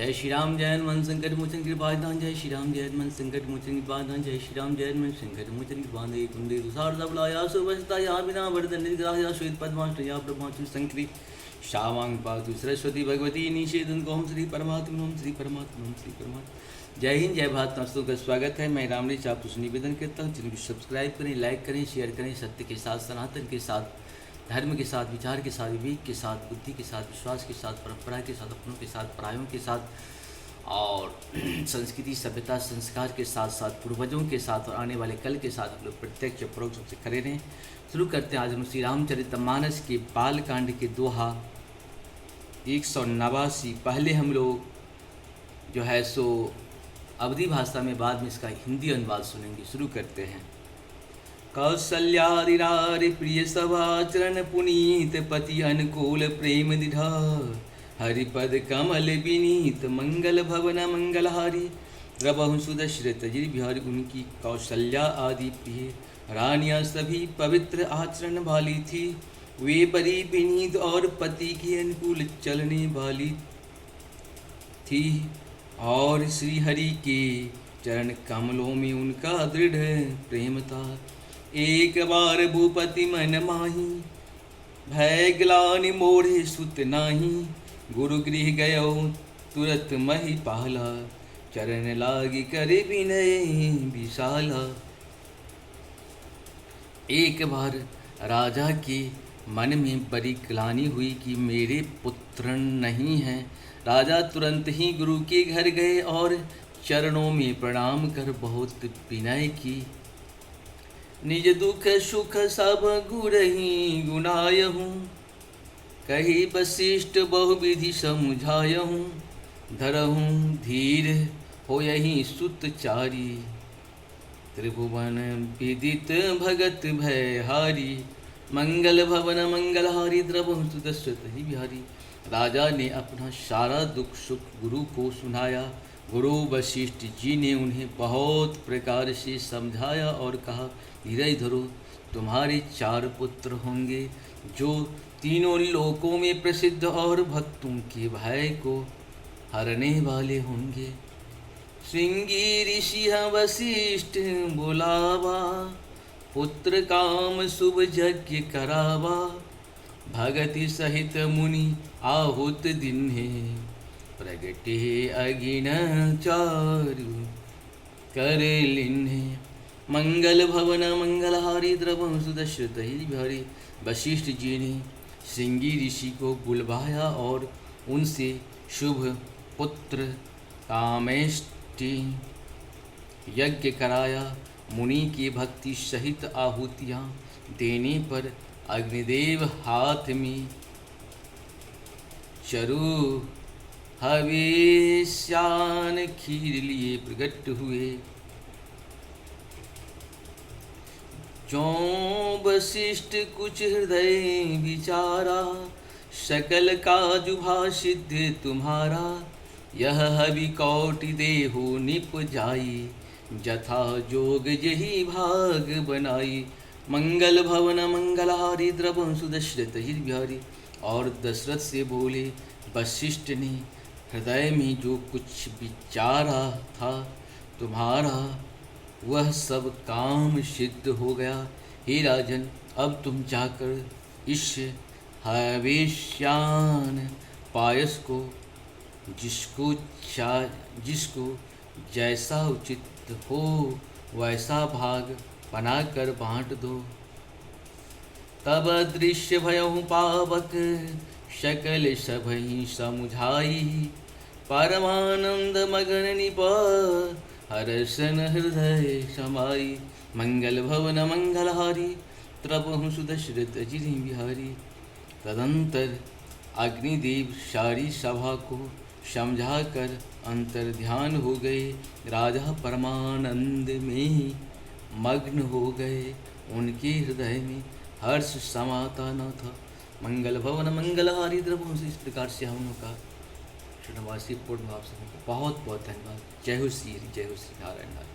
जय श्री राम जय हनुमान संकट मोचन कृपादान। जय श्री राम जय हनुमान संकट मोचन कृपादान। जय श्री राम जय हनुमान संकट मोचन कृपादान। कुंदे तुषार सबलाया सुभस्ता या बिना वर्धन निग्रहया श्वेत पद्माष्टया प्रभाचु संकरी श्यामांग पातु सरस्वती भगवती निषेधन को श्री परमात्मा श्री परमात्मा श्री परमात्मा। जय हिंद जय भारत। दोस्तों का स्वागत है। मैं रामनीच आपको निवेदन करता हूँ, चैनल को सब्सक्राइब करें, लाइक करें, शेयर करें। सत्य के साथ, सनातन के साथ, धर्म के साथ, विचार के साथ, विवेक के साथ, बुद्धि के साथ, विश्वास के साथ, परंपरा के साथ, अपनों के साथ, परायों के साथ और संस्कृति सभ्यता संस्कार के साथ साथ पूर्वजों के साथ और आने वाले कल के साथ हम लोग प्रत्यक्ष परोक्ष रूप से खड़े रहें। शुरू करते हैं आज हम श्री रामचरितमानस के बाल कांड के दोहा 189। पहले हम लोग जो है सो अवधी भाषा में, बाद में इसका हिंदी अनुवाद सुनेंगे। शुरू करते हैं। कौसल्यादिरारि प्रिय सभाचरण पुनीत पति अनुकूल प्रेम दृढ़ हरिपद कमल विनीत मंगल भवन मंगलहारी द्रबहु सुदशरथ जिर बिहारी। उनकी कौशल्या आदि प्रिय रानियां सभी पवित्र आचरण वाली थी। वे बड़ी विनीत और पति के अनुकूल चलने वाली थी और श्री हरि के चरण कमलों में उनका दृढ़ प्रेम था। एक बार भूपति मन माही भय ग्लानि मोढ़े सुत नाही। गुरु गृह गयो तुरत मही पाला चरण लागी करे विनय विशाला। एक बार राजा के मन में बड़ी ग्लानि हुई कि मेरे पुत्र नहीं हैं। राजा तुरंत ही गुरु के घर गए और चरणों में प्रणाम कर बहुत विनय की। निज दुख सुख सब गुरहि गुनायहूँ कही वशिष्ठ बहुविधि समुझायहूँ। धरहूँ धीर हो यही सुतचारी त्रिभुवन विदित भगत भयहारी। मंगल भवन मंगलहारी द्रवहु सुदशरथ ही बिहारी। राजा ने अपना सारा दुख सुख गुरु को सुनाया। गुरु वशिष्ठ जी ने उन्हें बहुत प्रकार से समझाया और कहा, धीरज धरो, तुम्हारे 4 पुत्र होंगे जो तीनों लोकों में प्रसिद्ध और भक्तों के भय को हरने वाले होंगे। श्रृंगी ऋषि वशिष्ठ बुलावा पुत्र काम शुभ यज्ञ करावा। भगति सहित मुनि आहुत दिन है प्रगटे अगिन चारु कर लिन्हे। मंगल भवन मंगलहारी द्रवहु सुदशरथ ही बिहारी। वशिष्ठ जी ने श्रृंगी ऋषि को बुलवाया और उनसे शुभ पुत्र कामेष्टि यज्ञ कराया। मुनि की भक्ति सहित आहुतियाँ देने पर अग्निदेव हाथ में चरु हवेश्यान खीर लिए प्रकट हुए। जो वशिष्ठ कुछ हृदय विचारा सकल काजुभा सिद्ध तुम्हारा। यह हवि कौटि देहो निप जाई जथा जोग जही भाग बनाई। मंगल भवन मंगलहारी द्रवहु सुदशरथ ही बिहारी। और दशरथ से बोले, वशिष्ठ ने हृदय में जो कुछ विचारा था तुम्हारा वह सब काम सिद्ध हो गया। हे राजन, अब तुम जाकर इस हवेश्यान पायस को जिसको जैसा उचित हो वैसा भाग बनाकर बांट दो। तब दृश्य भयहु पावक सकल सभहि समुझाई। परमानंद मगन निप हर्षन हृदय समाई। मंगल भवन मंगलहारी द्रवहु सुदशरथ जी बिहारी। तदंतर अग्निदेव सारी सभा को समझाकर अंतर ध्यान हो गए। राजा परमानंद में मग्न हो गए। उनके हृदय में हर्ष समाता न था। मंगल भवन मंगलहारी द्रवहु से इस प्रकार से हम लोग का श्रीनिवासी पूर्ण आप सबको बहुत बहुत धन्यवाद। जय हो श्री नारायण नारायण।